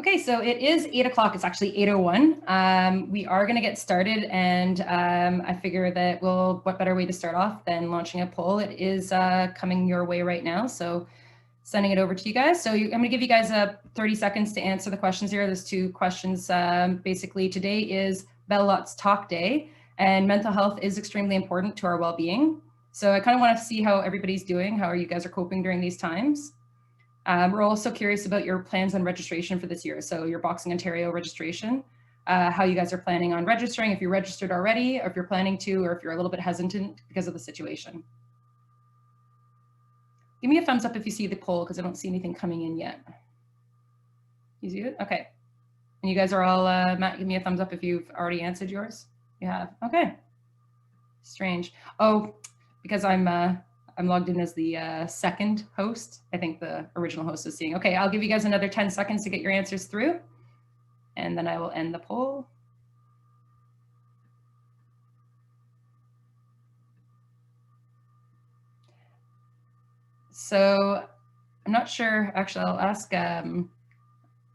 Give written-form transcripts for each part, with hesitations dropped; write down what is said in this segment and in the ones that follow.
Okay, so it is 8 o'clock. It's actually 8:01. We are going to get started, and I figure that what better way to start off than launching a poll? It is coming your way right now, so sending it over to you guys. So I'm going to give you guys 30 seconds to answer the questions here. There's two questions. Basically, today is Bellot's Talk Day, and mental health is extremely important to our well-being. So I kind of want to see how everybody's doing, how you guys are coping during these times. We're also curious about your plans on registration for this year. So your Boxing Ontario registration, how you guys are planning on registering, if you're registered already, or if you're planning to, or if you're a little bit hesitant because of the situation. Give me a thumbs up if you see the poll, because I don't see anything coming in yet. You see it? Okay. And you guys are all, Matt, give me a thumbs up if you've already answered yours. You have, okay. Strange. Oh, because I'm logged in as the second host. I think the original host is seeing. Okay, I'll give you guys another 10 seconds to get your answers through, and then I will end the poll. So I'm not sure, actually, I'll ask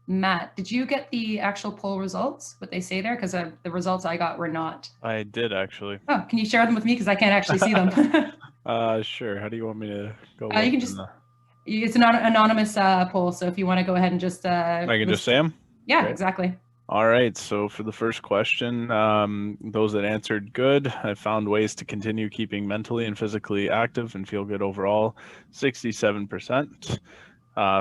Matt, did you get the actual poll results, what they say there? Because the results I got were not. I did, actually. Oh, can you share them with me? Because I can't actually see them. Sure. How do you want me to go? You can just, it's an anonymous poll. So if you want to go ahead and just. I can just say them? Yeah, great. Exactly. All right. So for the first question, those that answered good, I found ways to continue keeping mentally and physically active and feel good overall, 67%.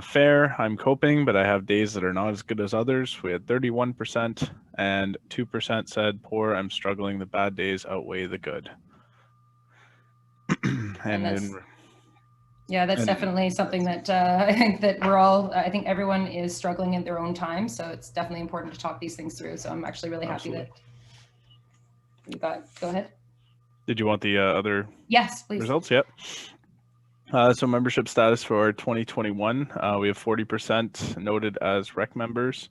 Fair, I'm coping, but I have days that are not as good as others. We had 31%, and 2% said poor, I'm struggling, the bad days outweigh the good. Yeah, that's definitely something that I think that I think everyone is struggling in their own time. So it's definitely important to talk these things through. So I'm actually really happy that you got, go ahead. Did you want the other yes, please. results? Yep. So membership status for 2021, we have 40% noted as rec members,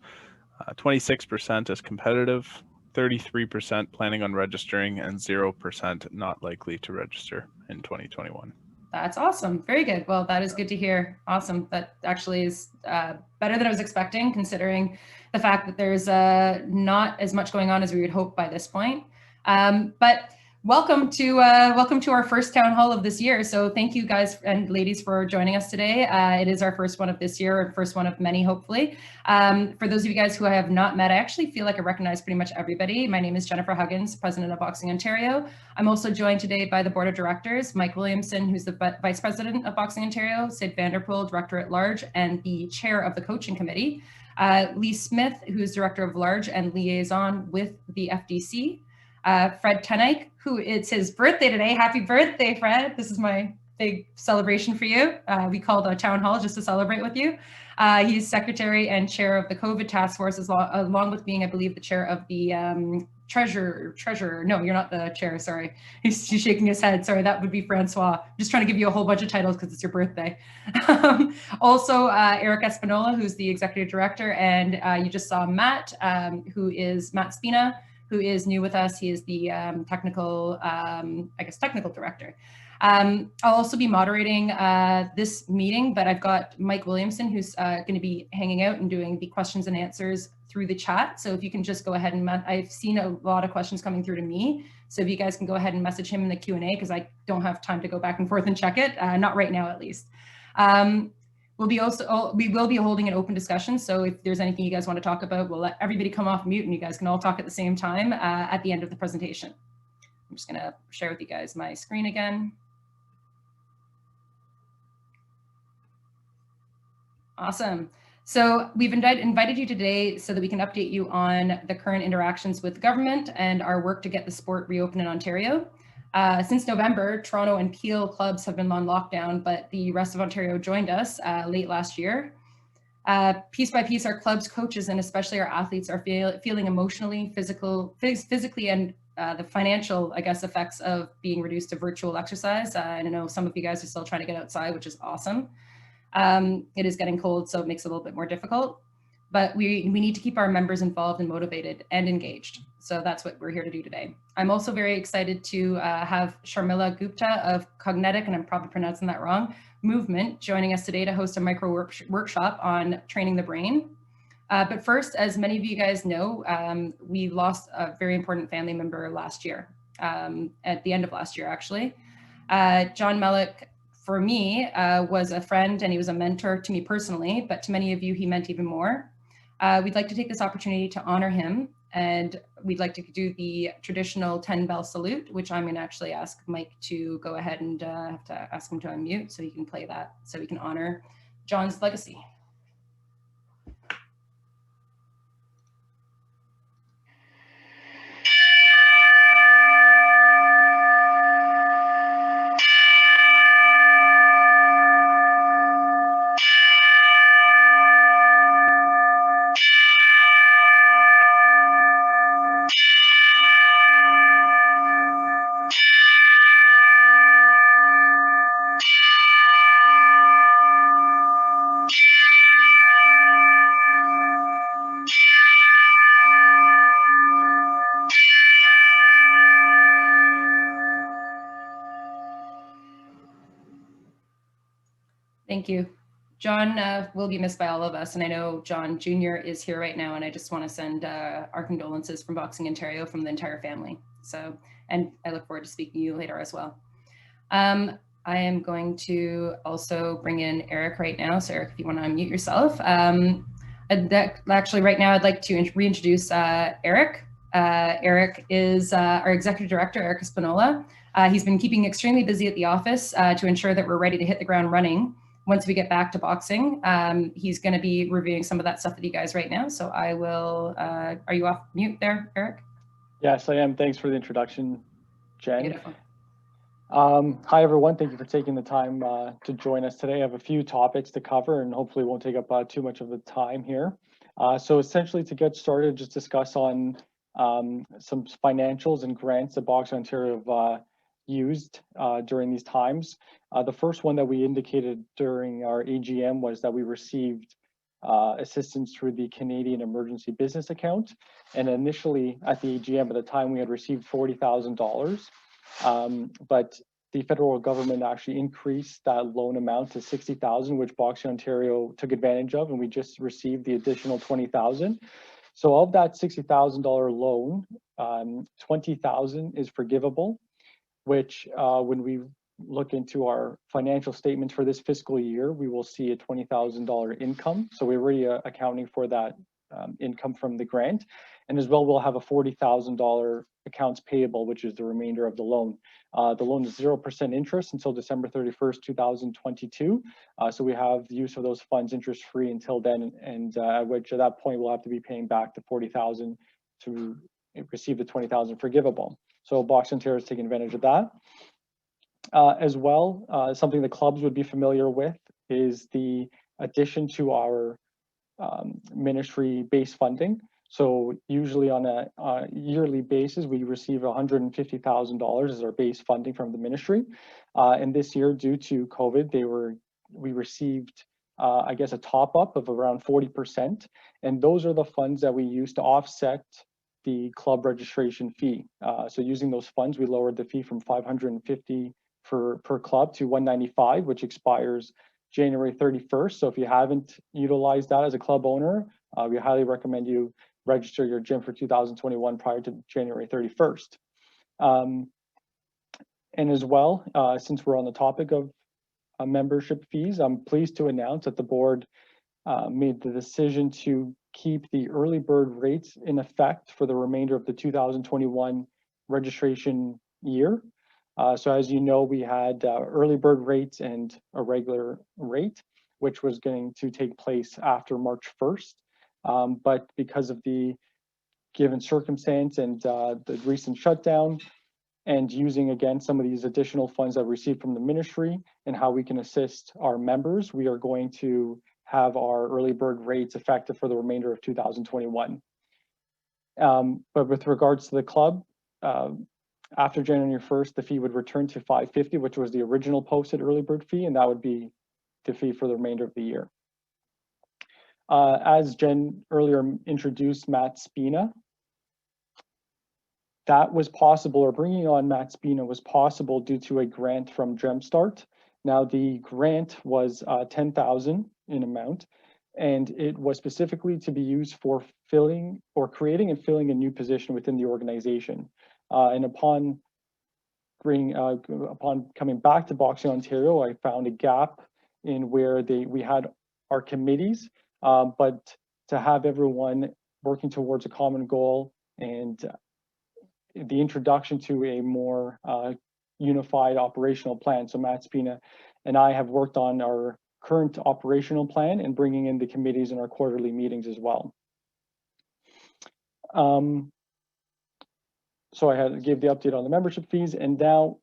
26% as competitive, 33% planning on registering, and 0% not likely to register in 2021. That's awesome. Very good. Well, that is good to hear. Awesome. That actually is better than I was expecting, considering the fact that there's not as much going on as we would hope by this point. But welcome to our first town hall of this year. So thank you guys and ladies for joining us today. It is our first one of this year, and first one of many, hopefully. For those of you guys who I have not met, I actually feel like I recognize pretty much everybody. My name is Jennifer Huggins, president of Boxing Ontario. I'm also joined today by the board of directors, Mike Williamson, who's the vice president of Boxing Ontario, Sid Vanderpool, director at large, and the chair of the coaching committee, Lee Smith, who is director of large and liaison with the FDC. Fred Tenike, who it's his birthday today. Happy birthday, Fred. This is my big celebration for you. We called a town hall just to celebrate with you. He's secretary and chair of the COVID task force, along with being, I believe, the chair of the treasurer. No, you're not the chair, sorry. He's shaking his head. Sorry, that would be Francois. I'm just trying to give you a whole bunch of titles because it's your birthday. Also, Erik Espinola, who's the executive director. And you just saw Matt, who is Matt Spina, who is new with us. He is the technical director. I'll also be moderating this meeting, but I've got Mike Williamson, who's going to be hanging out and doing the questions and answers through the chat. So if you can just go ahead and, I've seen a lot of questions coming through to me. So if you guys can go ahead and message him in the Q&A, because I don't have time to go back and forth and check it, not right now at least. We will be holding an open discussion. So if there's anything you guys want to talk about, we'll let everybody come off mute and you guys can all talk at the same time at the end of the presentation. I'm just going to share with you guys my screen again. Awesome. So we've invited you today so that we can update you on the current interactions with government and our work to get the sport reopened in Ontario. Since November, Toronto and Peel clubs have been on lockdown, but the rest of Ontario joined us late last year. Piece by piece, our clubs, coaches, and especially our athletes are feeling emotionally, physically, and the financial, I guess, effects of being reduced to virtual exercise. I know some of you guys are still trying to get outside, which is awesome. It is getting cold, so it makes it a little bit more difficult. But we need to keep our members involved and motivated and engaged. So that's what we're here to do today. I'm also very excited to have Sharmila Gupta of Cognetic, and I'm probably pronouncing that wrong, movement, joining us today to host a micro workshop on training the brain. But first, as many of you guys know, we lost a very important family member last year, at the end of last year, actually. John Mellick, for me, was a friend and he was a mentor to me personally, but to many of you, he meant even more. We'd like to take this opportunity to honor him, and we'd like to do the traditional 10-bell salute, which I'm going to actually ask Mike to go ahead and have to ask him to unmute so he can play that, so we can honor John's legacy. Thank you. John will be missed by all of us, and I know John Jr. is here right now, and I just want to send our condolences from Boxing Ontario from the entire family. So, and I look forward to speaking to you later as well. I am going to also bring in Erik right now. So Erik, if you want to unmute yourself. Actually, right now I'd like to reintroduce Erik. Erik is our Executive Director, Erik Espinola. He's been keeping extremely busy at the office to ensure that we're ready to hit the ground running once we get back to boxing. He's going to be reviewing some of that stuff with you guys right now. So I will, are you off mute there, Erik? Yes, I am. Thanks for the introduction, Jen. Beautiful. Hi, everyone. Thank you for taking the time to join us today. I have a few topics to cover and hopefully won't take up too much of the time here. So essentially to get started, just discuss on some financials and grants that Boxing Ontario have used during these times. The first one that we indicated during our AGM was that we received assistance through the Canadian Emergency Business Account. And initially at the AGM at the time, we had received $40,000. But the federal government actually increased that loan amount to $60,000, which Boxing Ontario took advantage of, and we just received the additional $20,000. So of that $60,000 loan, $20,000 is forgivable, which when we look into our financial statements for this fiscal year, we will see a $20,000 income. So we're already accounting for that income from the grant. And as well, we'll have a $40,000 accounts payable, which is the remainder of the loan. The loan is 0% interest until December 31st, 2022. So we have the use of those funds interest-free until then, and which at that point we'll have to be paying back the $40,000 to receive the $20,000 forgivable. So Boxing Ontario is taking advantage of that. As well, something the clubs would be familiar with is the addition to our ministry base funding. So usually on a yearly basis, we receive $150,000 as our base funding from the ministry. And this year, due to COVID, we received, I guess, a top up of around 40%. And those are the funds that we use to offset the club registration fee. So using those funds, we lowered the fee from $550 per club to $195, which expires January 31st. So if you haven't utilized that as a club owner, we highly recommend you register your gym for 2021 prior to January 31st. And as well, since we're on the topic of membership fees, I'm pleased to announce that the board made the decision to keep the early bird rates in effect for the remainder of the 2021 registration year. So as you know, we had early bird rates and a regular rate, which was going to take place after March 1st. But because of the given circumstance and the recent shutdown, and using again some of these additional funds that we received from the ministry and how we can assist our members, we are going to have our early bird rates effective for the remainder of 2021. But with regards to the club, after January 1st, the fee would return to $550, which was the original posted early bird fee, and that would be the fee for the remainder of the year. As Jen earlier introduced Matt Spina, that was possible, or bringing on Matt Spina was possible due to a grant from Jumpstart. Now the grant was $10,000 in amount, and it was specifically to be used for filling or creating and filling a new position within the organization. And upon coming back to Boxing Ontario, I found a gap in where we had our committees, but to have everyone working towards a common goal and the introduction to a more unified operational plan. So Matt Spina and I have worked on our current operational plan and bringing in the committees in our quarterly meetings as well. So I gave the update on the membership fees, and now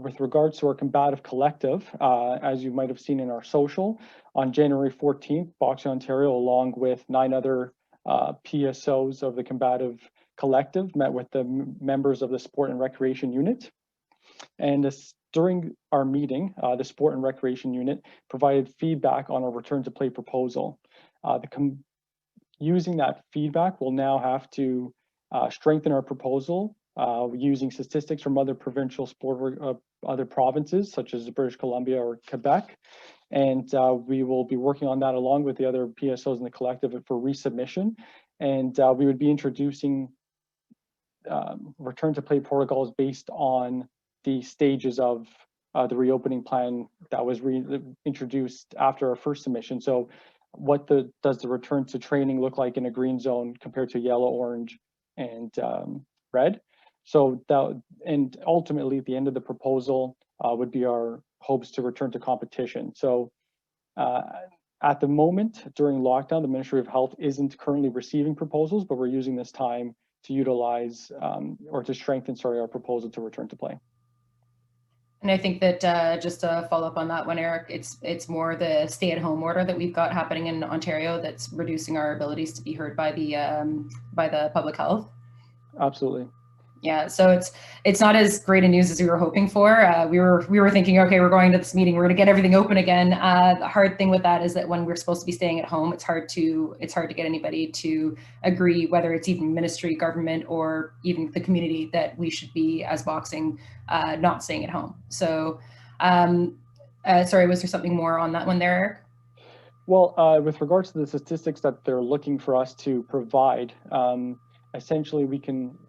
with regards to our combative collective, as you might have seen in our social, on January 14th, Boxing Ontario, along with 9 other PSOs of the combative collective, met with the members of the Sport and Recreation Unit. And during our meeting, the Sport and Recreation Unit provided feedback on our return to play proposal. Using that feedback, we'll now have to strengthen our proposal using statistics from other provincial sport, other provinces, such as British Columbia or Quebec. And we will be working on that along with the other PSOs in the collective for resubmission. And we would be introducing return to play protocols based on the stages of the reopening plan that was introduced after our first submission. So what does the return to training look like in a green zone compared to yellow, orange, and red? So that, and ultimately at the end of the proposal would be our hopes to return to competition. So at the moment during lockdown, the Ministry of Health isn't currently receiving proposals, but we're using this time to utilize or to strengthen, our proposal to return to play. And I think that just to follow up on that one, Eric, it's more the stay-at-home order that we've got happening in Ontario that's reducing our abilities to be heard by the public health. Absolutely. Yeah, so it's not as great a news as we were hoping for. We were thinking, okay, we're going to this meeting, we're going to get everything open again. The hard thing with that is that when we're supposed to be staying at home, it's hard to get anybody to agree, whether it's even ministry, government, or even the community, that we should be, as boxing, not staying at home. So, sorry, was there something more on that one there, Eric? Well, with regards to the statistics that they're looking for us to provide, essentially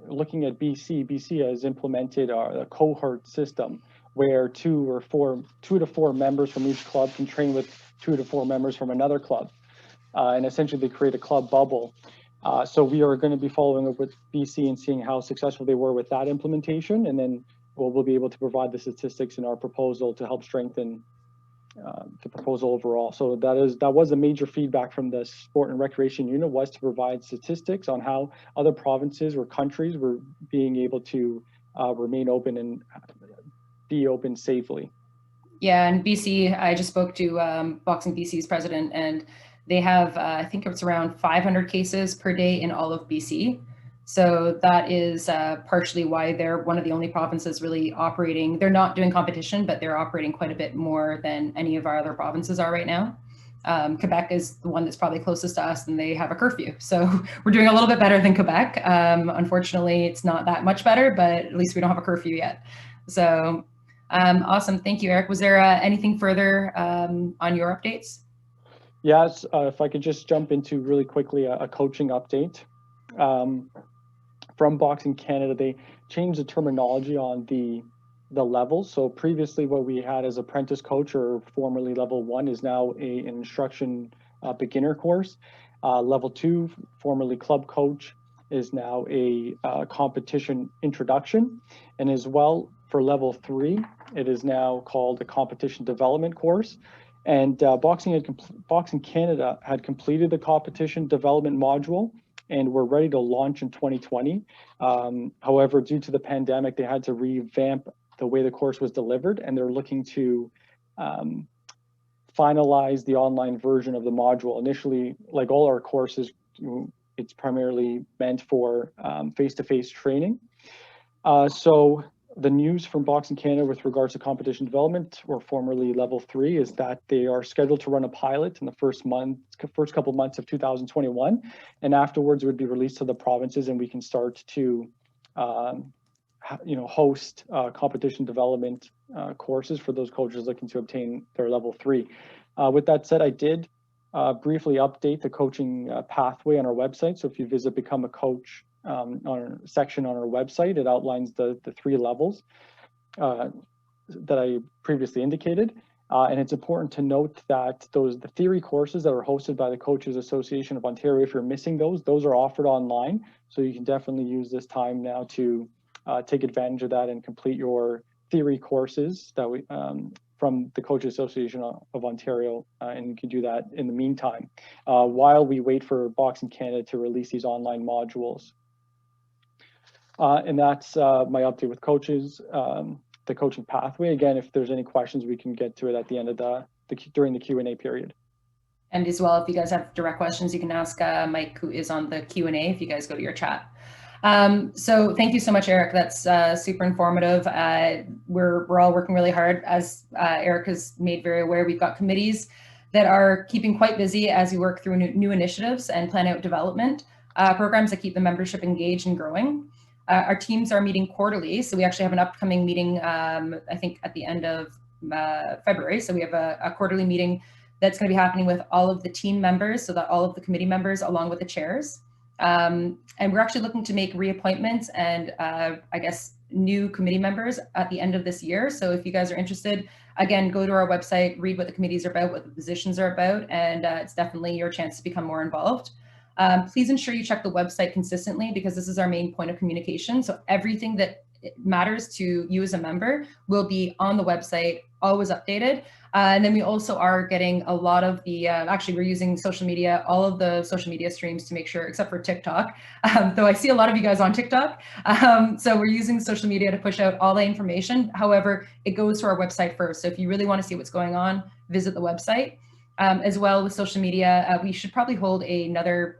looking at BC has implemented a cohort system where 2 to 4 members from each club can train with 2 to 4 members from another club. And essentially they create a club bubble. So we are going to be following up with BC and seeing how successful they were with that implementation. And then we'll be able to provide the statistics in our proposal to help strengthen the proposal overall. So that was a major feedback from the Sport and Recreation Unit, was to provide statistics on how other provinces or countries were being able to remain open and be open safely. Yeah, and BC, I just spoke to Boxing BC's president, and they have, I think it's around 500 cases per day in all of BC. So that is partially why they're one of the only provinces really operating. They're not doing competition, but they're operating quite a bit more than any of our other provinces are right now. Quebec is the one that's probably closest to us, and they have a curfew. So we're doing a little bit better than Quebec. Unfortunately, it's not that much better, but at least we don't have a curfew yet. So awesome. Thank you, Eric. Was there anything further on your updates? Yes, if I could just jump into really quickly a coaching update. From Boxing Canada, they changed the terminology on the levels. So previously what we had as apprentice coach, or formerly level 1, is now an instruction beginner course. Level 2, formerly club coach, is now a competition introduction. And as well for level 3, it is now called a competition development course. And Boxing Canada had completed the competition development module, and we're ready to launch in 2020. However, due to the pandemic, they had to revamp the way the course was delivered, and they're looking to finalize the online version of the module. Initially, like all our courses, it's primarily meant for face-to-face training. So the news from Boxing Canada with regards to competition development, or formerly level 3, is that they are scheduled to run a pilot in the first couple months of 2021, and afterwards it would be released to the provinces, and we can start to host competition development courses for those coaches looking to obtain their level 3. With that said, I did briefly update the coaching pathway on our website. So if you visit Become a Coach on our section on our website, it outlines the 3 levels that I previously indicated. And it's important to note that the theory courses that are hosted by the Coaches Association of Ontario, if you're missing those are offered online. So you can definitely use this time now to take advantage of that and complete your theory courses that we from the Coaches Association of Ontario, and you can do that in the meantime while we wait for Boxing Canada to release these online modules. And that's my update with coaches, the coaching pathway. Again, if there's any questions, we can get to it at the end of during the Q&A period. And as well, if you guys have direct questions, you can ask Mike, who is on the Q&A, if you guys go to your chat. So thank you so much, Erik. That's super informative. We're all working really hard. As Erik has made very aware, we've got committees that are keeping quite busy as we work through new initiatives and plan out development programs that keep the membership engaged and growing. Our teams are meeting quarterly, so we actually have an upcoming meeting, I think at the end of February. So we have a quarterly meeting that's going to be happening with all of the team members, so that all of the committee members along with the chairs. And we're actually looking to make reappointments and I guess new committee members at the end of this year. So if you guys are interested, again, go to our website, read what the committees are about, what the positions are about, and it's definitely your chance to become more involved. Please ensure you check the website consistently, because this is our main point of communication. So everything that matters to you as a member will be on the website, always updated. And then we also are getting a lot of the, actually we're using social media, all of the social media streams to make sure, except for TikTok, though I see a lot of you guys on TikTok. So we're using social media to push out all the information. However, it goes to our website first. So if you really want to see what's going on, visit the website. As well with social media, we should probably hold another,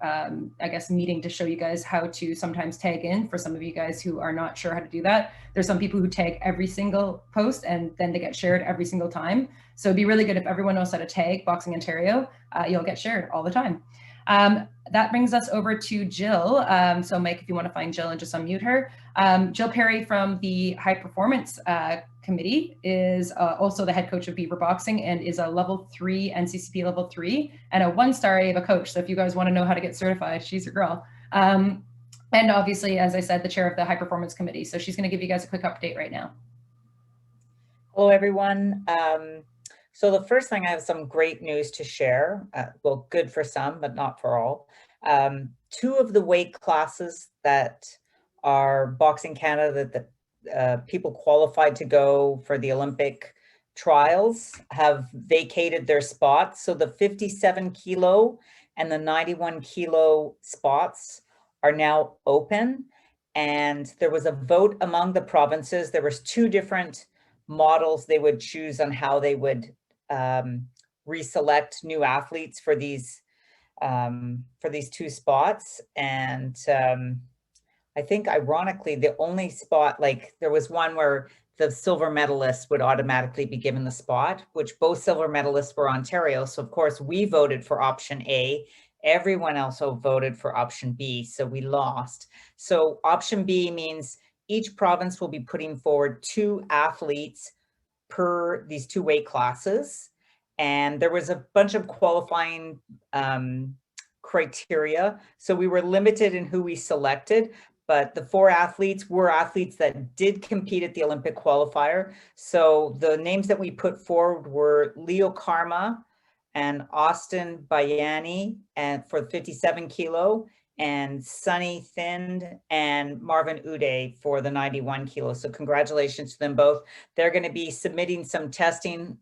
I guess, meeting to show you guys how to sometimes tag in for some of you guys who are not sure how to do that. There's some people who tag every single post and then they get shared every single time. So it'd be really good if everyone knows how to tag Boxing Ontario, you'll get shared all the time. That brings us over to Jill. So Mike, if you want to find Jill and just unmute her. Jill Perry from the High Performance Committee is also the head coach of Beaver Boxing and is a level 3 NCCP level 3 and a 1-star AVA coach. So if you guys want to know how to get certified, she's your girl. And obviously, as I said, the chair of the High Performance Committee. So she's going to give you guys a quick update right now. Hello, everyone. So the first thing, I have some great news to share. Well, good for some, but not for all. 2 of the weight classes that are Boxing Canada that people qualified to go for the Olympic trials have vacated their spots. So the 57 kilo and the 91 kilo spots are now open. And there was a vote among the provinces. There was 2 different models they would choose on how they would reselect new athletes for these 2 spots. And I think ironically, the only spot, like there was one where the silver medalists would automatically be given the spot, which both silver medalists were Ontario. So of course we voted for option A. Everyone else voted for option B. So we lost. So option B means each province will be putting forward 2 athletes per these 2 weight classes. And there was a bunch of qualifying criteria. So we were limited in who we selected, but the 4 athletes were athletes that did compete at the Olympic qualifier. So the names that we put forward were Leo Karma and Austin Bayani and for 57 kilo, and Sunny Thind and Marvin Uday for the 91 kilo. So congratulations to them both. They're going to be submitting some testing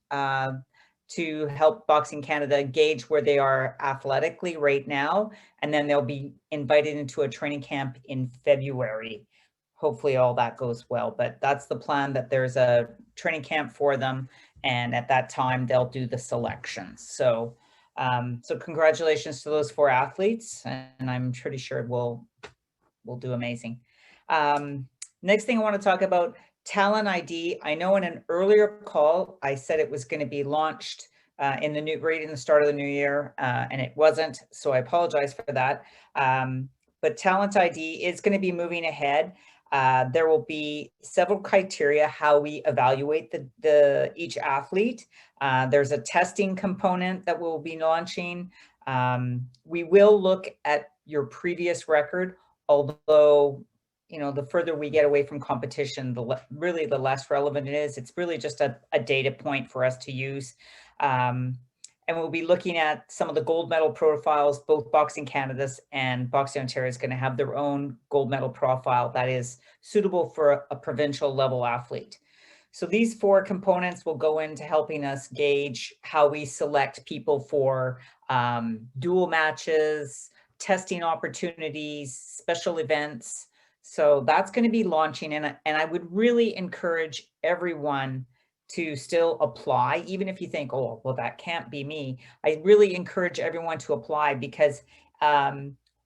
to help Boxing Canada gauge where they are athletically right now. And then they'll be invited into a training camp in February. Hopefully all that goes well, but that's the plan, that there's a training camp for them. And at that time, they'll do the selections. So so congratulations to those 4 athletes, and I'm pretty sure we'll do amazing. Next thing I want to talk about, Talent ID. I know in an earlier call, I said it was going to be launched right in the start of the new year, and it wasn't, so I apologize for that. But Talent ID is going to be moving ahead. There will be several criteria how we evaluate each athlete. There's a testing component that we'll be launching. We will look at your previous record, although, you know, the further we get away from competition, really the less relevant it is. It's really just a data point for us to use. And we'll be looking at some of the gold medal profiles. Both Boxing Canada's and Boxing Ontario is going to have their own gold medal profile that is suitable for a provincial level athlete. So these 4 components will go into helping us gauge how we select people for dual matches, testing opportunities, special events. So that's going to be launching, and I would really encourage everyone to still apply, even if you think, oh, well, that can't be me. I really encourage everyone to apply, because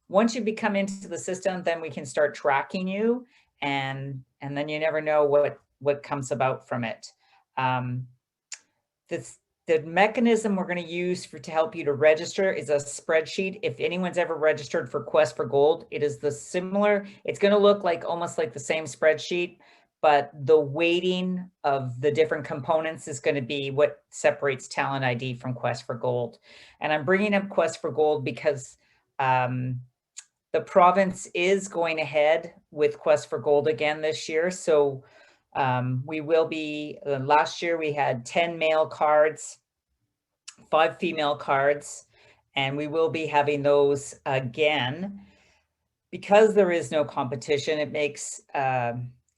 once you become into the system, then we can start tracking you, and then you never know what comes about from it. The mechanism we're going to use to help you to register is a spreadsheet. If anyone's ever registered for Quest for Gold, it is similar. It's going to look like almost like the same spreadsheet, but the weighting of the different components is going to be what separates Talent ID from Quest for Gold. And I'm bringing up Quest for Gold because the province is going ahead with Quest for Gold again this year. So we will be, last year we had 10 male cards, 5 female cards, and we will be having those again. Because there is no competition, it makes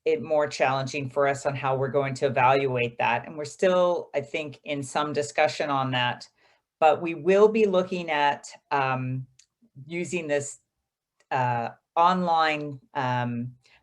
it more challenging for us on how we're going to evaluate that. And we're still, I think, in some discussion on that, but we will be looking at using this online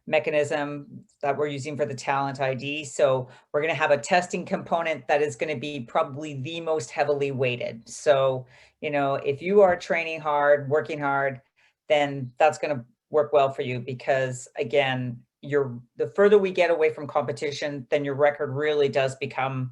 mechanism that we're using for the Talent ID. So we're going to have a testing component that is going to be probably the most heavily weighted. So, you know, if you are training hard, working hard, then that's going to work well for you, because again, the further we get away from competition, then your record really does become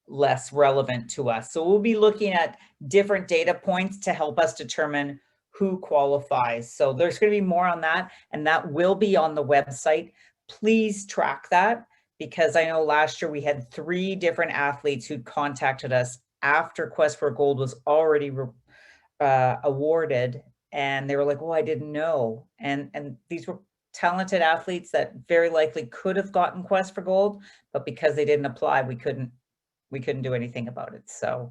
less relevant to us. So we'll be looking at different data points to help us determine who qualifies. So there's going to be more on that, and that will be on the website. Please track that, because I know last year we had 3 different athletes who contacted us after Quest for Gold was already awarded, and they were like, oh, I didn't know. And these were talented athletes that very likely could have gotten Quest for Gold, but because they didn't apply, we couldn't do anything about it. So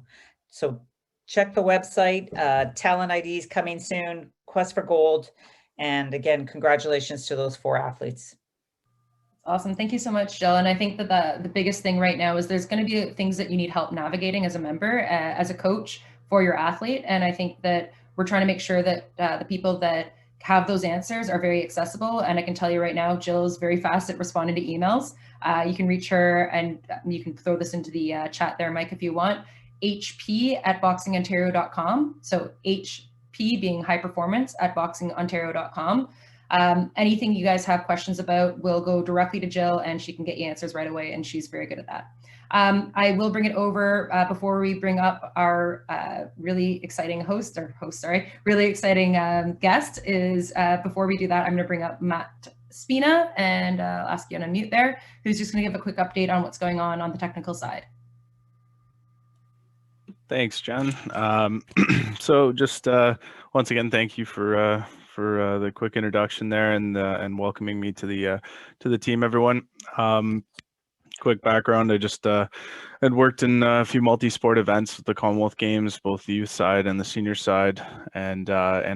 check the website. Talent ID is coming soon, Quest for Gold. And again, congratulations to those 4 athletes. Awesome. Thank you so much, Jill. And I think that the biggest thing right now is there's going to be things that you need help navigating as a member, as a coach for your athlete. And I think that we're trying to make sure that the people that have those answers are very accessible. And I can tell you right now, Jill is very fast at responding to emails. You can reach her, and you can throw this into the chat there, Mike, if you want. hp@boxingontario.com. So HP being high performance at boxingontario.com. Anything you guys have questions about will go directly to Jill, and she can get you answers right away, and she's very good at that. I will bring it over before we bring up our really exciting really exciting guest is, before we do that, I'm going to bring up Matt Spina, and I'll ask you to unmute there, who's just going to give a quick update on what's going on the technical side. Thanks, Jen. So just once again, thank you for the quick introduction there, and welcoming me to the team, everyone. Quick background: I just had worked in a few multi-sport events with the Commonwealth Games, both the youth side and the senior side, and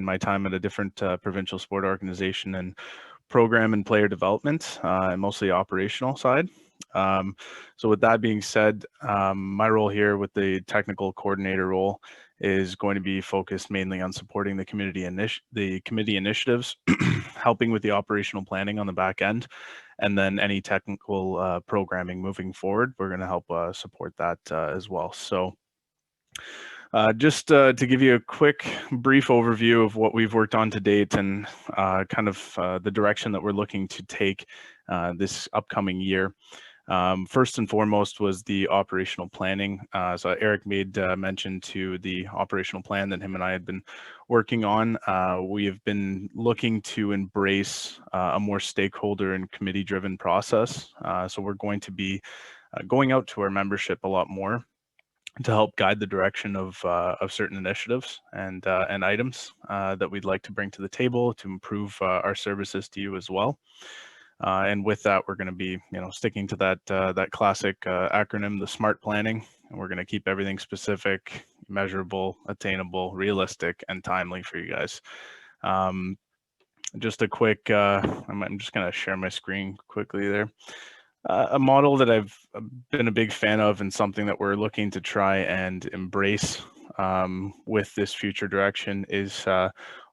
my time at a different provincial sport organization and program and player development, and mostly operational side. So with that being said, my role here with the technical coordinator role is going to be focused mainly on supporting the committee initiatives, helping with the operational planning on the back end, and then any technical programming moving forward. We're going to help support that as well. So just to give you a quick brief overview of what we've worked on to date, and kind of the direction that we're looking to take this upcoming year. First and foremost was the operational planning. So Erik made mention to the operational plan that him and I had been working on. We have been looking to embrace a more stakeholder and committee-driven process. So we're going to be going out to our membership a lot more to help guide the direction of certain initiatives and items that we'd like to bring to the table to improve our services to you as well. And with that, we're going to be, sticking to that classic acronym, the SMART planning, and we're going to keep everything specific, measurable, attainable, realistic, and timely for you guys. Just a quick, I'm just going to share my screen quickly there. A model that I've been a big fan of and something that we're looking to try and embrace with this future direction is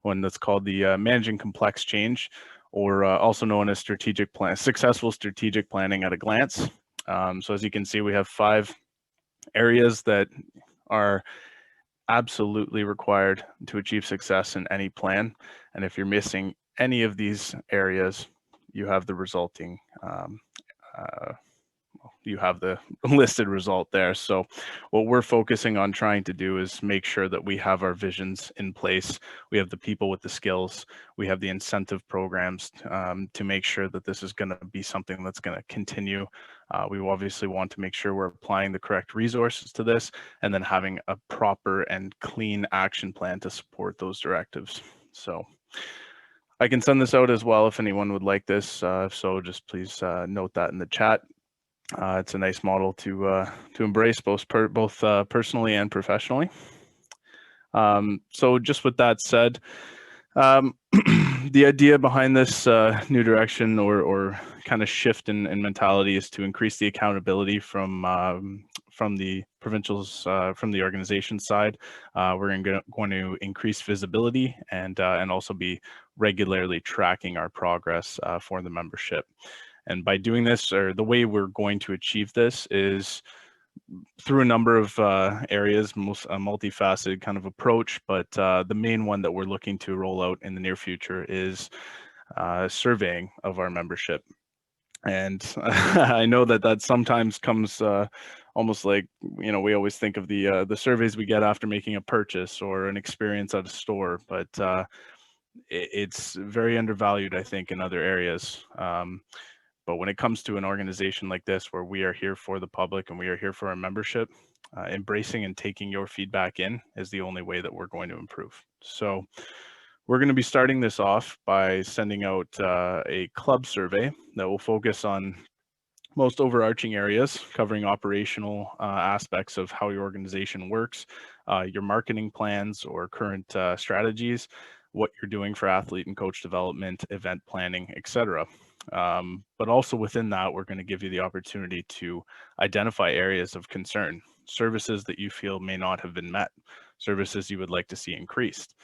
one that's called the Managing Complex Change, or also known as successful strategic planning at a glance. So as you can see, we have 5 areas that are absolutely required to achieve success in any plan. And if you're missing any of these areas, you have the resulting you have the listed result there. So what we're focusing on trying to do is make sure that we have our visions in place. We have the people with the skills. We have the incentive programs to make sure that this is going to be something that's going to continue. We obviously want to make sure we're applying the correct resources to this and then having a proper and clean action plan to support those directives. So I can send this out as well if anyone would like this. If so, just please note that in the chat. It's a nice model to embrace both personally and professionally. So just with that said, the idea behind this new direction or kind of shift in mentality is to increase the accountability from the provincials, from the organization side. We're going to increase visibility and also be regularly tracking our progress for the membership. And by doing this, or the way we're going to achieve this, is through a number of areas, a multifaceted kind of approach, but the main one that we're looking to roll out in the near future is surveying of our membership. And I know that sometimes comes almost like, we always think of the surveys we get after making a purchase or an experience at a store, but it's very undervalued, I think, in other areas. But when it comes to an organization like this, where we are here for the public and we are here for our membership, embracing and taking your feedback in is the only way that we're going to improve. So we're going to be starting this off by sending out a club survey that will focus on most overarching areas, covering operational aspects of how your organization works, your marketing plans or current strategies, what you're doing for athlete and coach development, event planning, etc. But also within that, we're going to give you the opportunity to identify areas of concern, services that you feel may not have been met, services you would like to see increased.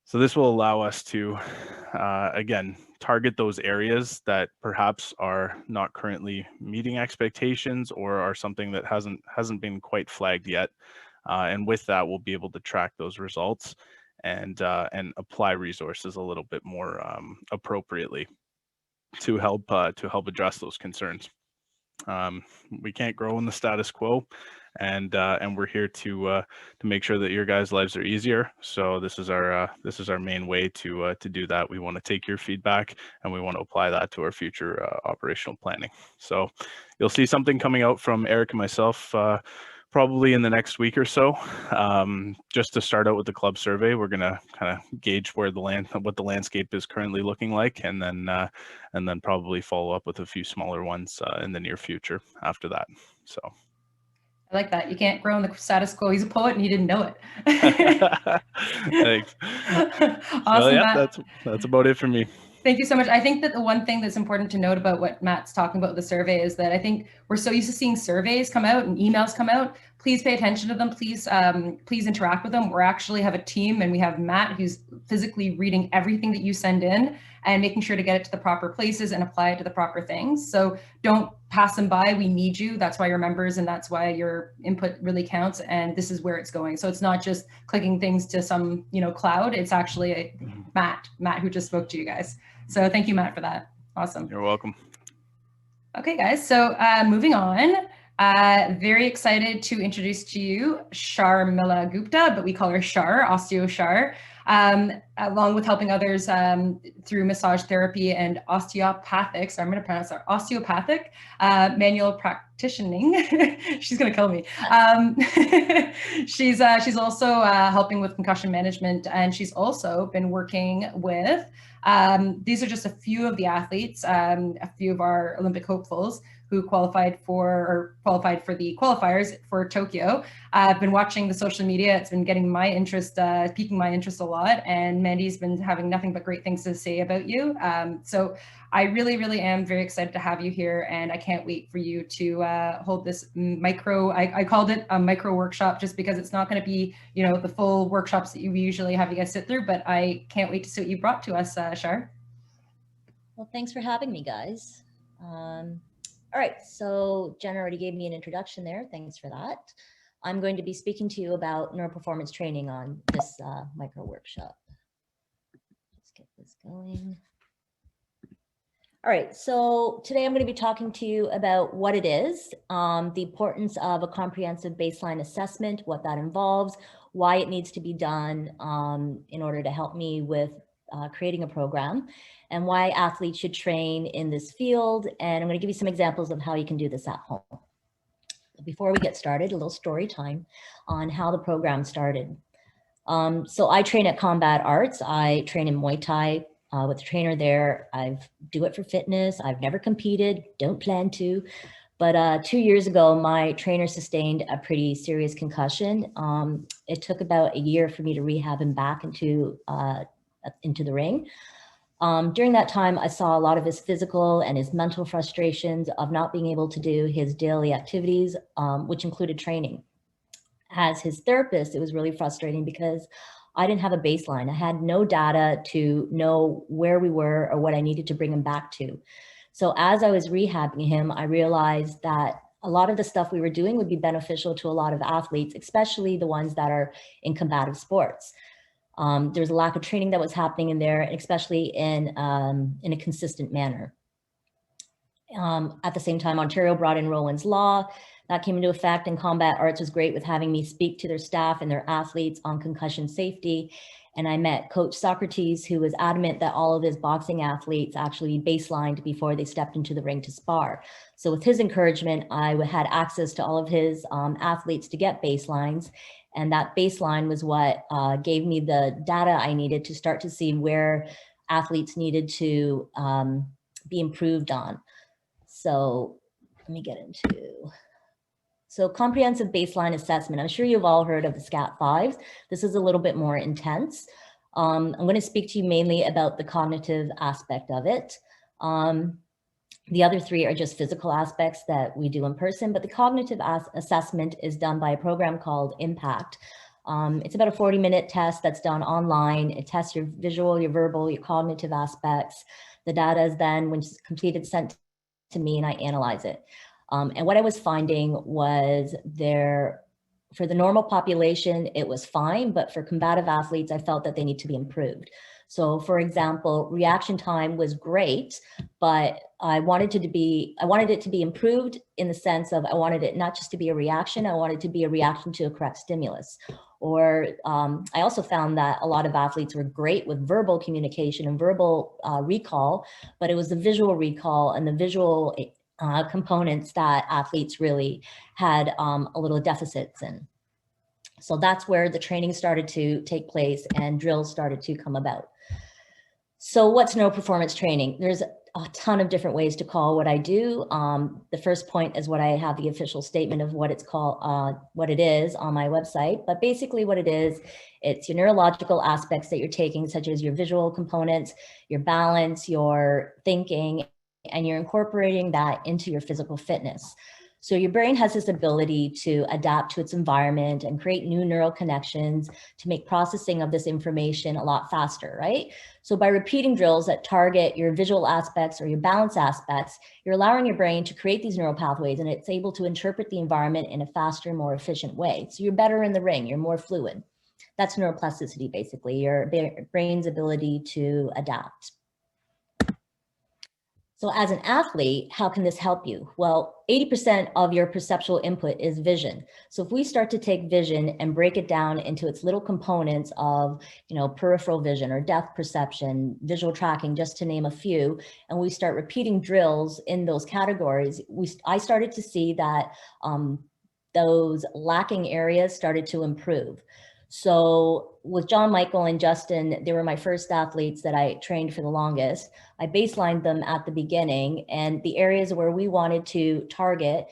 So this will allow us to, again, target those areas that perhaps are not currently meeting expectations or are something that hasn't been quite flagged yet. And with that, we'll be able to track those results and apply resources a little bit more appropriately to help address those concerns. We can't grow in the status quo, and we're here to make sure that your guys' lives are easier. So this is our main way to do that. We want to take your feedback and we want to apply that to our future operational planning. So you'll see something coming out from Erik and myself probably in the next week or so. Just to start out with the club survey, we're going to kind of gauge what the landscape is currently looking like, and then probably follow up with a few smaller ones in the near future after that. So I like that. You can't grow in the status quo. He's a poet and he didn't know it. Thanks. Awesome, well, yeah, Matt. that's about it for me. Thank you so much. I think that the one thing that's important to note about what Matt's talking about with the survey is that I think we're so used to seeing surveys come out and emails come out. Please pay attention to them. Please interact with them. We actually have a team, and we have Matt who's physically reading everything that you send in and making sure to get it to the proper places and apply it to the proper things. So don't pass them by. We need you. That's why you're members, and that's why your input really counts. And this is where it's going. So it's not just clicking things to some cloud. It's actually Matt who just spoke to you guys. So thank you, Matt, for that. Awesome. You're welcome. Okay, guys, so moving on. Very excited to introduce to you Sharmila Gupta, but we call her Shar, Osteo Shar, along with helping others through massage therapy and osteopathic, so I'm going to pronounce that, osteopathic manual practicing. She's going to kill me. She's also helping with concussion management, and she's also been working with these are just a few of the athletes, a few of our Olympic hopefuls who qualified for the qualifiers for Tokyo. I've been watching the social media. It's been getting my interest, piquing my interest a lot. And Mandy's been having nothing but great things to say about you. So I really, really am very excited to have you here. And I can't wait for you to hold this micro, I called it a micro workshop just because it's not going to be, you know, the full workshops that you usually have you guys sit through, but I can't wait to see what you brought to us, Shar. Well, thanks for having me, guys. All right, so Jen already gave me an introduction there. Thanks for that. I'm going to be speaking to you about neuroperformance training on this micro workshop. Let's get this going. All right, so today I'm going to be talking to you about what it is, the importance of a comprehensive baseline assessment, what that involves, why it needs to be done in order to help me with creating a program, and why athletes should train in this field. And I'm going to give you some examples of how you can do this at home. Before we get started, a little story time on how the program started. So I train at Combat Arts. I train in Muay Thai with a trainer there. I do it for fitness. I've never competed, don't plan to. But 2 years ago, my trainer sustained a pretty serious concussion. It took about a year for me to rehab him back into the ring. During that time, I saw a lot of his physical and his mental frustrations of not being able to do his daily activities, which included training. As his therapist, it was really frustrating because I didn't have a baseline. I had no data to know where we were or what I needed to bring him back to. So as I was rehabbing him, I realized that a lot of the stuff we were doing would be beneficial to a lot of athletes, especially the ones that are in combative sports. There's a lack of training that was happening in there, especially in a consistent manner. At the same time, Ontario brought in Roland's Law. That came into effect, and Combat Arts was great with having me speak to their staff and their athletes on concussion safety. And I met Coach Socrates, who was adamant that all of his boxing athletes actually baselined before they stepped into the ring to spar. So with his encouragement, I had access to all of his athletes to get baselines. And that baseline was what gave me the data I needed to start to see where athletes needed to be improved on. So let me get into, so comprehensive baseline assessment. I'm sure you've all heard of the SCAT-5s. This is a little bit more intense. I'm going to speak to you mainly about the cognitive aspect of it. The other three are just physical aspects that we do in person, but the cognitive assessment is done by a program called Impact. It's about a 40-minute test that's done online. It tests your visual, your verbal, your cognitive aspects. The data is then, when it's completed, sent to me and I analyze it. And what I was finding was for the normal population, it was fine, but for combative athletes, I felt that they need to be improved. So for example, reaction time was great, but I wanted it to be improved in the sense of, I wanted it not just to be a reaction, I wanted it to be a reaction to a correct stimulus. Or I also found that a lot of athletes were great with verbal communication and verbal recall, but it was the visual recall and the visual components that athletes really had a little deficits in. So that's where the training started to take place and drills started to come about. So what's neuroperformance training? There's a ton of different ways to call what I do. The first point is what I have the official statement of what it's called, what it is on my website. But basically what it is, it's your neurological aspects that you're taking, such as your visual components, your balance, your thinking, and you're incorporating that into your physical fitness. So your brain has this ability to adapt to its environment and create new neural connections to make processing of this information a lot faster, right? So by repeating drills that target your visual aspects or your balance aspects, you're allowing your brain to create these neural pathways, and it's able to interpret the environment in a faster, more efficient way. So you're better in the ring, you're more fluid. That's neuroplasticity, basically, your brain's ability to adapt. So as an athlete, how can this help you? Well, 80% of your perceptual input is vision. So if we start to take vision and break it down into its little components of, peripheral vision or depth perception, visual tracking, just to name a few, and we start repeating drills in those categories, I started to see that those lacking areas started to improve. So with John Michael and Justin, they were my first athletes that I trained for the longest. I baselined them at the beginning, and the areas where we wanted to target,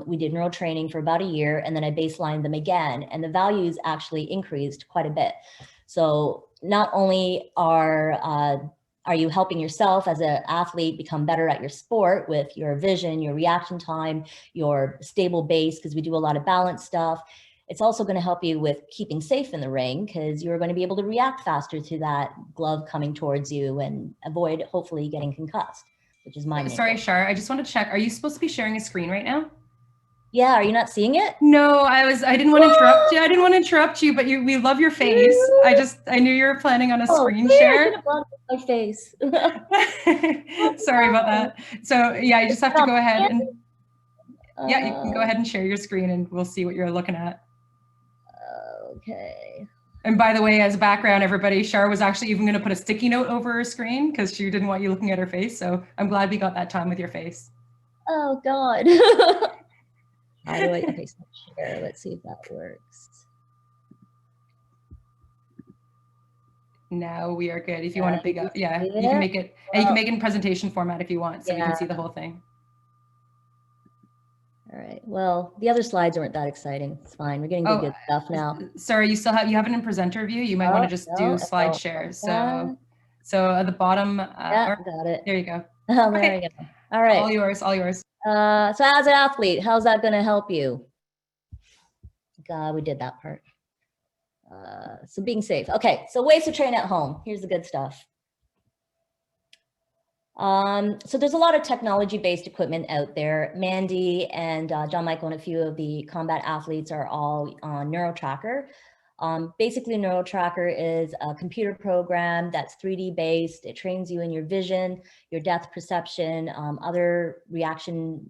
we did neural training for about a year, and then I baselined them again, and the values actually increased quite a bit. So not only are you helping yourself as an athlete become better at your sport with your vision, your reaction time, your stable base, because we do a lot of balance stuff. It's also going to help you with keeping safe in the ring, because you're going to be able to react faster to that glove coming towards you and avoid hopefully getting concussed, which is my main Sorry, goal. Shar, I just want to check. Are you supposed to be sharing a screen right now? Yeah, are you not seeing it? No, I didn't want to interrupt you. I didn't want to interrupt you, but we love your face. I knew you were planning on a screen share. I could have blocked my face. Sorry about that. So yeah, you just have to go ahead and you can go ahead and share your screen and we'll see what you're looking at. Okay. And by the way, as background, everybody, Shar was actually even going to put a sticky note over her screen because she didn't want you looking at her face. So I'm glad we got that time with your face. Oh God. How do I, okay, so share, let's see if that works. Now we are good. If you want to big up, you can make it, and well, you can make it in presentation format if you want, so we can see the whole thing. All right. Well, the other slides weren't that exciting. It's fine. We're getting good stuff now. Sorry, you have it in presenter view. You might want to just do slide share. So at the bottom. Yeah, got it. There you go. Oh, there you go. All right. All yours. All yours. So as an athlete, how's that going to help you? God, we did that part. So being safe. Okay. So ways to train at home. Here's the good stuff. So there's a lot of technology-based equipment out there. Mandy and John Michael and a few of the combat athletes are all on NeuroTracker. Basically, NeuroTracker is a computer program that's 3D based. It trains you in your vision, your depth perception, other reaction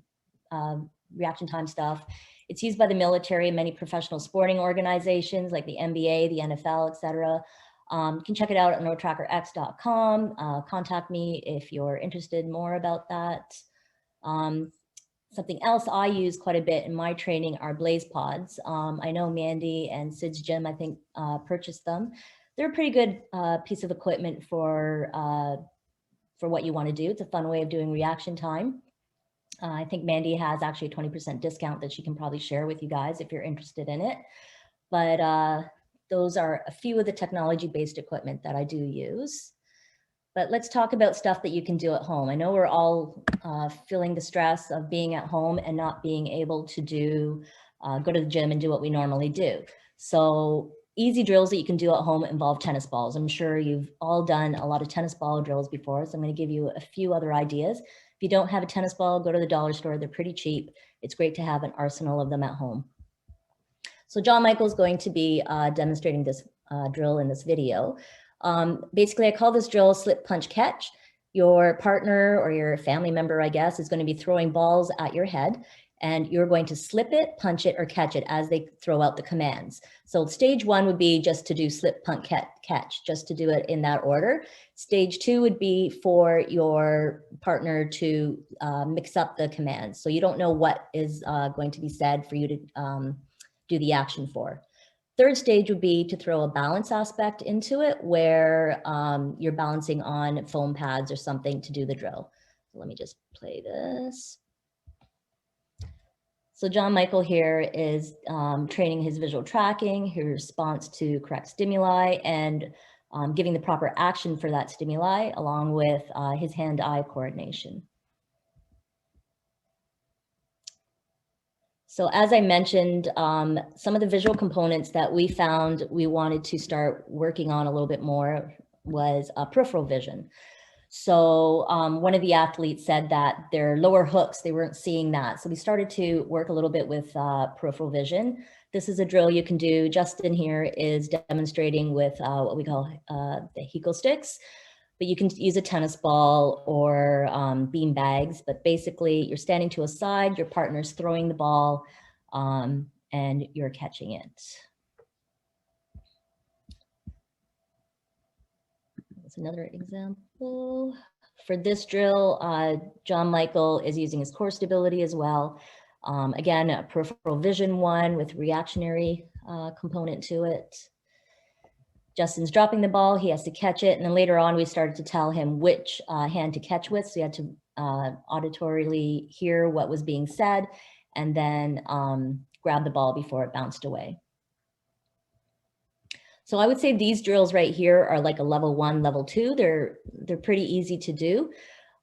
time stuff. It's used by the military and many professional sporting organizations like the NBA, the NFL, etc. You can check it out at neurotrackerx.com. Contact me if you're interested more about that. Something else I use quite a bit in my training are Blaze Pods. I know Mandy and Sid's Gym, I think, purchased them. They're a pretty good piece of equipment for what you want to do. It's a fun way of doing reaction time. I think Mandy has actually a 20% discount that she can probably share with you guys if you're interested in it. But those are a few of the technology-based equipment that I do use. But let's talk about stuff that you can do at home. I know we're all feeling the stress of being at home and not being able to go to the gym and do what we normally do. So easy drills that you can do at home involve tennis balls. I'm sure you've all done a lot of tennis ball drills before, so I'm going to give you a few other ideas. If you don't have a tennis ball, go to the dollar store. They're pretty cheap. It's great to have an arsenal of them at home. So John Michael's going to be demonstrating this drill in this video. Basically, I call this drill slip, punch, catch. Your partner or your family member, I guess, is going to be throwing balls at your head, and you're going to slip it, punch it, or catch it as they throw out the commands. So stage one would be just to do slip, punch, catch, just to do it in that order. Stage two would be for your partner to mix up the commands. So you don't know what is going to be said for you to do the action for. Third stage would be to throw a balance aspect into it where you're balancing on foam pads or something to do the drill. So let me just play this. So John Michael here is training his visual tracking, his response to correct stimuli, and giving the proper action for that stimuli, along with his hand-eye coordination. So as I mentioned, some of the visual components that we found we wanted to start working on a little bit more was peripheral vision. So one of the athletes said that their lower hooks, they weren't seeing that. So we started to work a little bit with peripheral vision. This is a drill you can do. Justin here is demonstrating with what we call the Hiko sticks. but you can use a tennis ball or bean bags. But basically, you're standing to a side, your partner's throwing the ball, and you're catching it. That's another example. For this drill, John Michael is using his core stability as well. Again, a peripheral vision one with reactionary component to it. Justin's dropping the ball, he has to catch it. And then later on, we started to tell him which hand to catch with. So he had to auditorily hear what was being said and then grab the ball before it bounced away. So I would say these drills right here are like a level 1, level 2. They're pretty easy to do.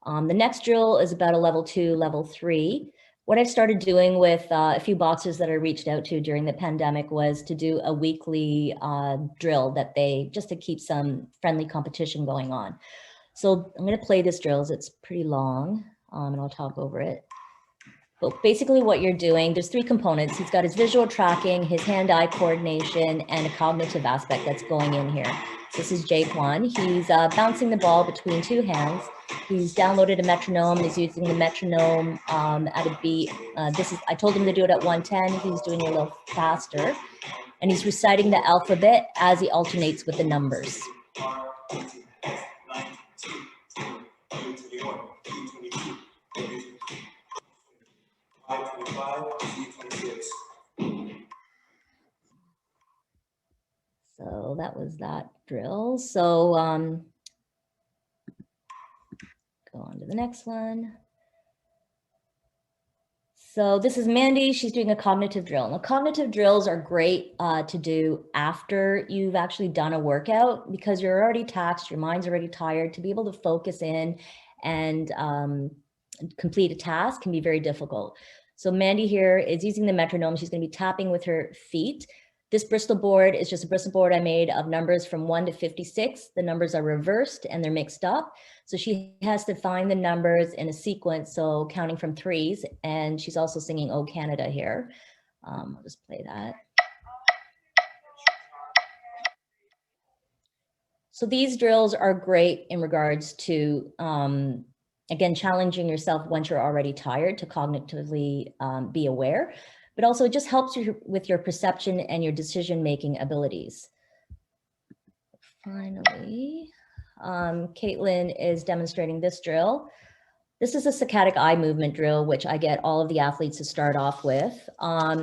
The next drill is about a level 2, level 3. What I've started doing with a few boxers that I reached out to during the pandemic was to do a weekly drill that just to keep some friendly competition going on. So I'm going to play this drill. It's pretty long, and I'll talk over it. But basically what you're doing, there's 3 components. He's got his visual tracking, his hand-eye coordination, and a cognitive aspect that's going in here. This is Jaquan. He's bouncing the ball between 2 hands. He's downloaded a metronome. He's using the metronome at a beat. I told him to do it at 110. He's doing it a little faster. And he's reciting the alphabet as he alternates with the numbers. So that was that drill. So go on to the next one. So this is Mandy. She's doing a cognitive drill. Now, cognitive drills are great to do after you've actually done a workout because you're already taxed, your mind's already tired. To be able to focus in and complete a task can be very difficult. So Mandy here is using the metronome. She's going to be tapping with her feet. This Bristol board is just a Bristol board I made of numbers from 1 to 56. The numbers are reversed and they're mixed up. So she has to find the numbers in a sequence, so counting from 3s. And she's also singing "Oh Canada" here. I'll just play that. So these drills are great in regards to, again, challenging yourself once you're already tired to cognitively be aware. But also it just helps you with your perception and your decision-making abilities. Finally, Caitlin is demonstrating this drill. This is a saccadic eye movement drill, which I get all of the athletes to start off with.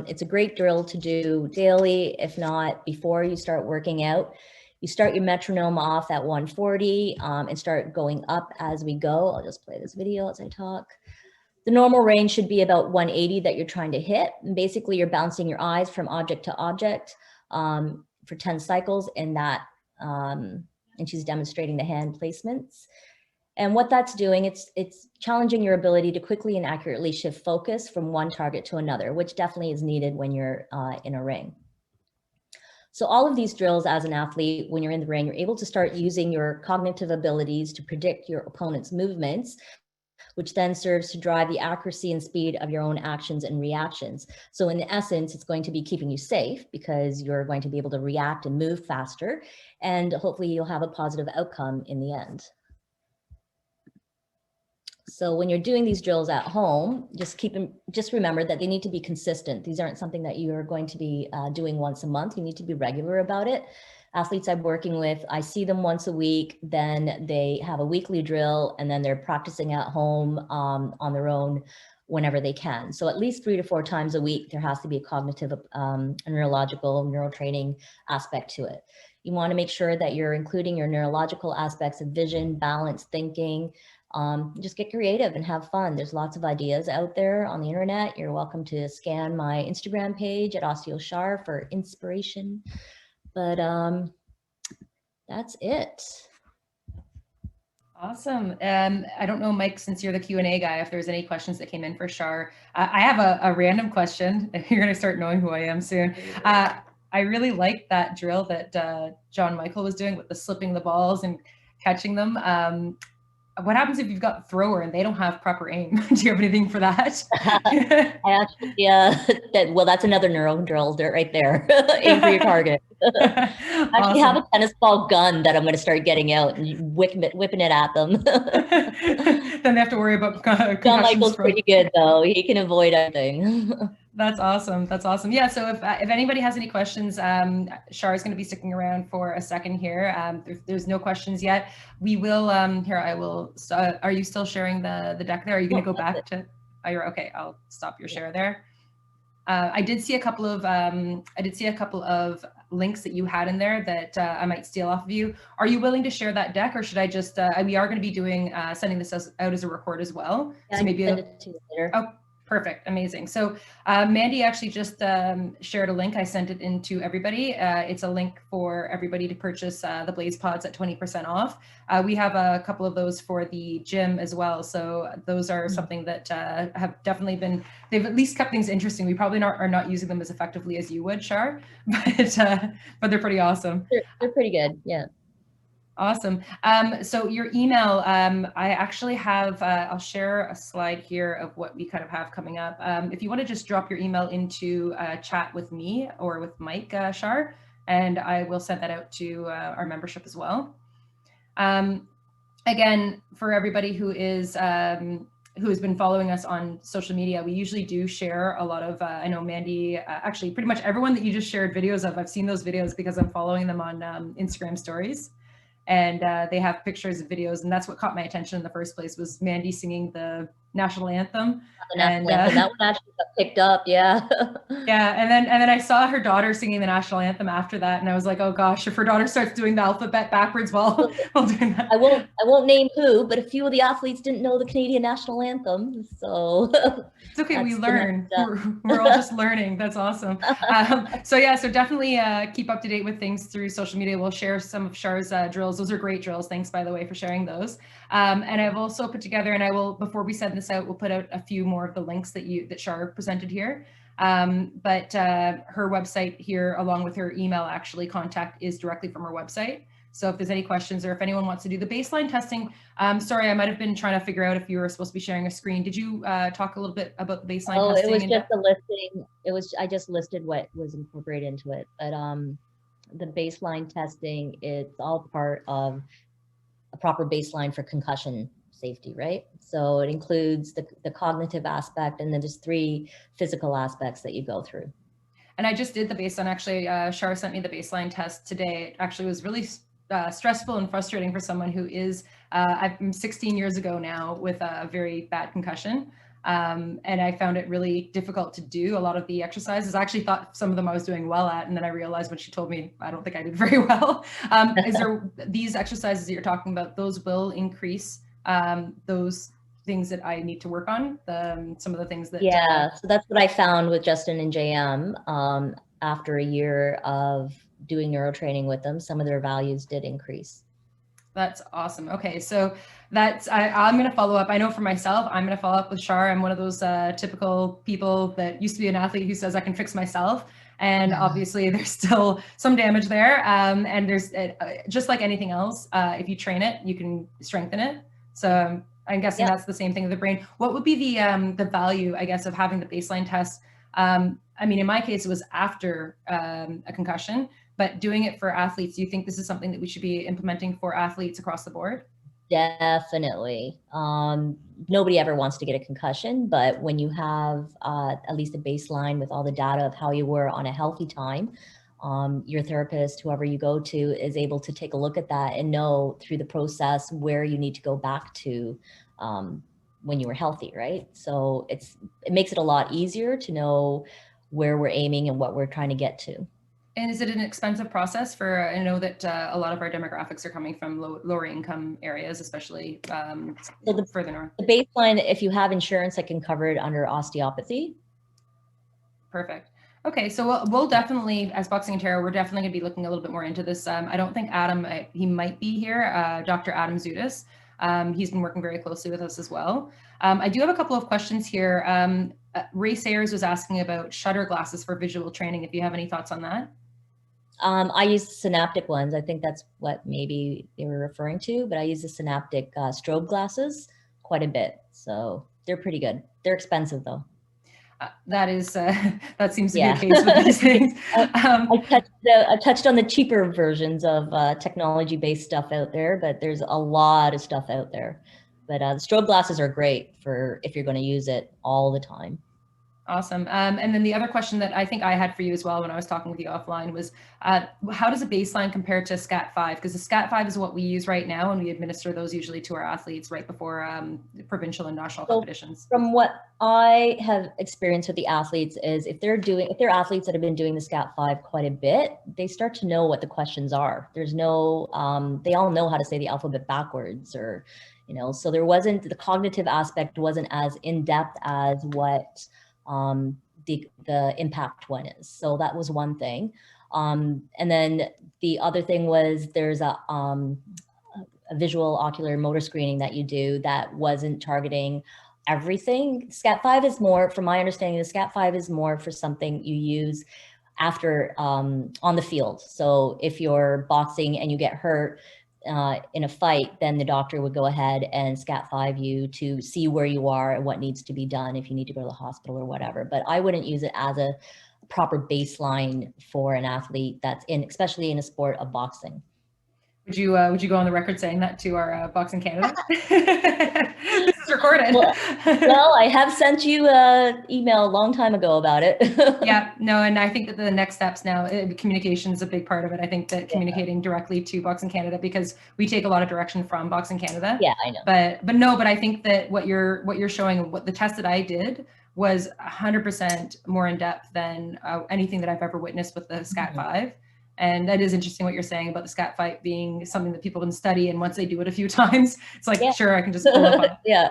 It's a great drill to do daily, if not before you start working out. You start your metronome off at 140 and start going up as we go. I'll just play this video as I talk. The normal range should be about 180 that you're trying to hit. And basically, you're bouncing your eyes from object to object for 10 cycles in that. And she's demonstrating the hand placements. And what that's doing, it's challenging your ability to quickly and accurately shift focus from one target to another, which definitely is needed when you're in a ring. So all of these drills as an athlete, when you're in the ring, you're able to start using your cognitive abilities to predict your opponent's movements, which then serves to drive the accuracy and speed of your own actions and reactions. So in essence, it's going to be keeping you safe because you're going to be able to react and move faster, and hopefully you'll have a positive outcome in the end. So when you're doing these drills at home, just remember that they need to be consistent. These aren't something that you're going to be doing once a month. You need to be regular about it. Athletes I'm working with, I see them once a week, then they have a weekly drill, and then they're practicing at home on their own whenever they can. So at least 3 to 4 times a week, there has to be a cognitive, neurological, neurotraining aspect to it. You want to make sure that you're including your neurological aspects of vision, balance, thinking. Just get creative and have fun. There's lots of ideas out there on the internet. You're welcome to scan my Instagram page at Shar for inspiration. But that's it. Awesome. I don't know, Mike, since you're the Q&A guy, if there's any questions that came in for Shar. I have a random question. You're going to start knowing who I am soon. I really like that drill that John Michael was doing with the slipping the balls and catching them. what happens if you've got the thrower and they don't have proper aim? Do you have anything for that? I actually, that's another neuro drill right there. Aim for your target. I actually have a tennis ball gun that I'm going to start getting out and whipping it at them. Then they have to worry about concussions. John Michael's pretty good though. He can avoid everything. That's awesome. That's awesome. Yeah. So if anybody has any questions, Shar is going to be sticking around for a second here. There's no questions yet. We will. Here, I will. Are you still sharing the deck there? Are you going to go back to? Oh, you're okay. I'll stop your share there. I did see a couple of links that you had in there that I might steal off of you. Are you willing to share that deck, or should I just? We are going to be doing sending this out as a report as well. Yeah, so maybe send it to you later. Oh, perfect, amazing. So Mandy actually just shared a link. I sent it into everybody. It's a link for everybody to purchase the Blaze Pods at 20% off. We have a couple of those for the gym as well. So those are something that have definitely been, they've at least kept things interesting. We probably are not using them as effectively as you would, Shar, but they're pretty awesome. They're pretty good, yeah. Awesome. So your email, I actually have, I'll share a slide here of what we kind of have coming up. If you want to just drop your email into chat with me or with Mike, Shar, and I will send that out to our membership as well. Again, for everybody who has been following us on social media, we usually do share a lot of, I know Mandy, actually pretty much everyone that you just shared videos of, I've seen those videos because I'm following them on Instagram stories. And they have pictures and videos, and that's what caught my attention in the first place was Mandy singing the national anthem. That one actually got picked up, yeah. Yeah, and then I saw her daughter singing the national anthem after that, and I was like, oh gosh, if her daughter starts doing the alphabet backwards while doing that. I won't name who, but a few of the athletes didn't know the Canadian national anthem, so. It's okay, we learn. We're all just learning. That's awesome. So yeah, so definitely keep up to date with things through social media. We'll share some of Shar's drills. Those are great drills. Thanks, by the way, for sharing those. And I've also put together, and I will, before we send this out, we'll put out a few more of the links that Shar presented here. But her website here, along with her email, actually contact is directly from her website. So if there's any questions or if anyone wants to do the baseline testing, sorry, I might have been trying to figure out if you were supposed to be sharing a screen. Did you talk a little bit about the baseline testing? Oh, it was just a listing. I just listed what was incorporated into it. But the baseline testing, it's all part of a proper baseline for concussion safety, right? So it includes the cognitive aspect, and then there's 3 physical aspects that you go through. And I just did the baseline. Actually, Shar sent me the baseline test today. It actually was really stressful and frustrating for someone who is, I'm 16 years ago now with a very bad concussion. And I found it really difficult to do a lot of the exercises. I actually thought some of them I was doing well at, and then I realized when she told me, I don't think I did very well. Is there these exercises that you're talking about, those will increase those things that I need to work on, some of the things that... Yeah, so that's what I found with Justin and JM. After a year of doing neurotraining with them, some of their values did increase. That's awesome. Okay, so that's, I'm going to follow up. I know for myself, I'm going to follow up with Shar. I'm one of those typical people that used to be an athlete who says I can fix myself. And obviously there's still some damage there. And there's just like anything else, if you train it, you can strengthen it. So I'm guessing that's the same thing with the brain. What would be the value, I guess, of having the baseline test? I mean, in my case, it was after a concussion, but doing it for athletes, do you think this is something that we should be implementing for athletes across the board? Definitely. Nobody ever wants to get a concussion, but when you have at least a baseline with all the data of how you were on a healthy time, your therapist, whoever you go to, is able to take a look at that and know through the process where you need to go back to when you were healthy, right? So it makes it a lot easier to know where we're aiming and what we're trying to get to. And is it an expensive process for, I know that a lot of our demographics are coming from lower income areas, especially further north. The baseline, if you have insurance, that can cover it under osteopathy. Perfect. Okay, so we'll definitely, as Boxing and Tarot, we're definitely going to be looking a little bit more into this. I don't think Adam, he might be here, Dr. Adam Zudis. He's been working very closely with us as well. I do have a couple of questions here. Ray Sayers was asking about shutter glasses for visual training, if you have any thoughts on that. I use Synaptic ones. I think that's what maybe they were referring to, but I use the Synaptic strobe glasses quite a bit. So they're pretty good. They're expensive though. That is, that seems to be Yeah. the case with these things. I touched on the cheaper versions of technology-based stuff out there, but there's a lot of stuff out there. But the strobe glasses are great for if you're going to use it all the time. Awesome. And then the other question that I think I had for you as well when I was talking with you offline was, how does a baseline compare to SCAT-5? Because the SCAT-5 is what we use right now, and we administer those usually to our athletes right before provincial and national competitions. From what I have experienced with the athletes is if they're athletes that have been doing the SCAT-5 quite a bit, they start to know what the questions are. There's no, they all know how to say the alphabet backwards, or, you know, so there wasn't, the cognitive aspect wasn't as in-depth as what the impact one is. So that was one thing. And then the other thing was there's a visual ocular motor screening that you do that wasn't targeting everything. SCAT-5 is more, from my understanding, the SCAT-5 is more for something you use after on the field. So if you're boxing and you get hurt in a fight, then the doctor would go ahead and SCAT-5 you to see where you are and what needs to be done if you need to go to the hospital or whatever. But I wouldn't use it as a proper baseline for an athlete that's in, especially in a sport of boxing. Would you go on the record saying that to our Boxing Canada? This is recorded. Well, I have sent you an email a long time ago about it. Yeah, no, and I think that the next steps now, communication is a big part of it. I think that communicating directly to Boxing Canada, because we take a lot of direction from Boxing Canada. Yeah, I know. But I think that what you're showing, what the test that I did was 100% more in depth than anything that I've ever witnessed with the SCAT-5. And that is interesting what you're saying about the SCAT-5 being something that people can study, and once they do it a few times, it's like, sure, I can just pull up on it. Yeah.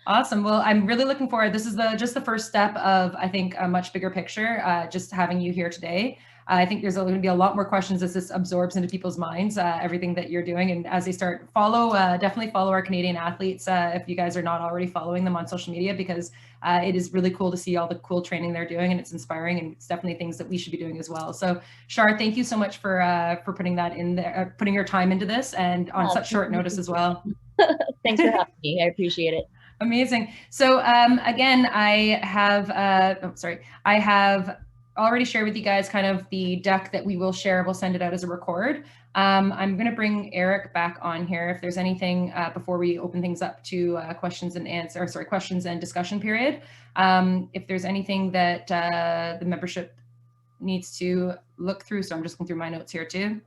Awesome. Well, I'm really looking forward. This is just the first step of, I think, a much bigger picture, just having you here today. I think there's going to be a lot more questions as this absorbs into people's minds, everything that you're doing. And as they start, definitely follow our Canadian athletes if you guys are not already following them on social media, because it is really cool to see all the cool training they're doing, and it's inspiring, and it's definitely things that we should be doing as well. So Shar, thank you so much for putting that in there, putting your time into this, and on such short notice as well. Thanks for having me. I appreciate it. Amazing. So again, I have already shared with you guys kind of the deck that we will share. We'll send it out as a record. I'm going to bring Erik back on here if there's anything before we open things up to questions and discussion period. If there's anything that the membership needs to look through. So I'm just going through my notes here too.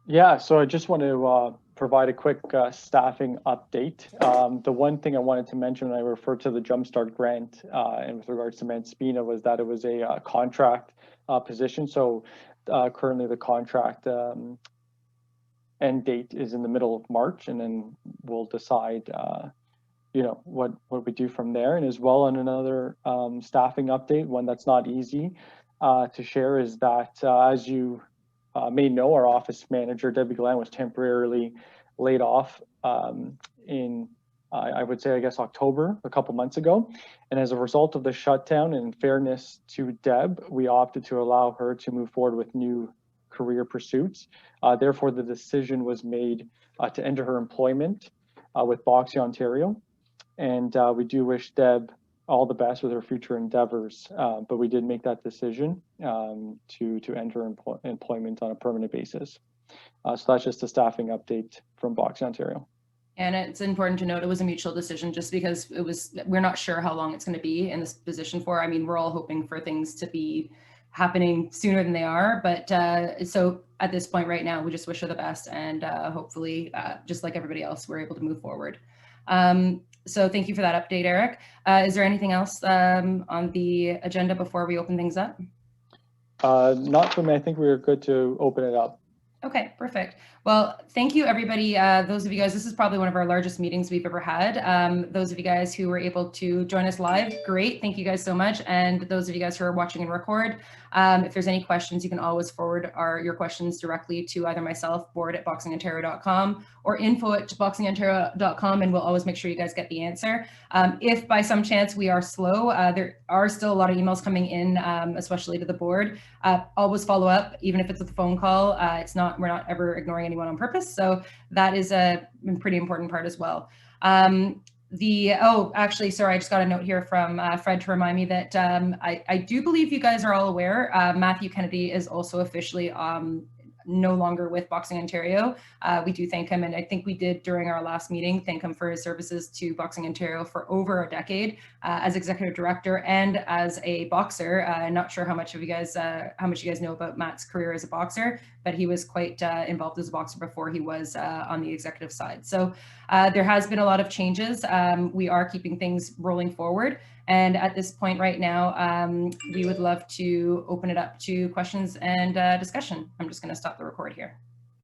Yeah, so I just want to provide a quick staffing update. The one thing I wanted to mention when I referred to the Jumpstart grant and with regards to Espinola was that it was a contract position. So currently the contract end date is in the middle of March, and then we'll decide what we do from there. And as well, on another staffing update, one that's not easy to share, is that as you may know, our office manager, Debbie Glenn, was temporarily laid off in, I would say, I guess, October, a couple months ago. And as a result of the shutdown, and in fairness to Deb, we opted to allow her to move forward with new career pursuits. Therefore, the decision was made to end her employment with Boxing Ontario. And we do wish Deb all the best with her future endeavors, but we did make that decision to end her employment on a permanent basis. So that's just a staffing update from Boxing Ontario. And it's important to note it was a mutual decision, just because we're not sure how long it's going to be in this position for. I mean, we're all hoping for things to be happening sooner than they are, but so at this point right now, we just wish her the best, and hopefully, just like everybody else, we're able to move forward. So thank you for that update, Erik. Is there anything else on the agenda before we open things up? Not for me. I think we're good to open it up. Okay, perfect. Well, thank you, everybody. Those of you guys, this is probably one of our largest meetings we've ever had. Those of you guys who were able to join us live, great. Thank you guys so much. And those of you guys who are watching and record, if there's any questions, you can always forward your questions directly to either myself, board@boxingontario.com, or info@boxingontario.com, and we'll always make sure you guys get the answer. If by some chance we are slow, there are still a lot of emails coming in, especially to the board. Always follow up, even if it's with a phone call. We're not ever ignoring anyone on purpose. So that is a pretty important part as well. Actually, sorry, I just got a note here from Fred to remind me that I do believe you guys are all aware, Matthew Kennedy is also officially no longer with Boxing Ontario. We do thank him, and I think we did during our last meeting thank him for his services to Boxing Ontario for over a decade as executive director and as a boxer. I'm not sure how much you guys know about Matt's career as a boxer, but he was quite involved as a boxer before he was on the executive side. So there has been a lot of changes. We are keeping things rolling forward. And at this point right now, we would love to open it up to questions and discussion. I'm just going to stop the record here.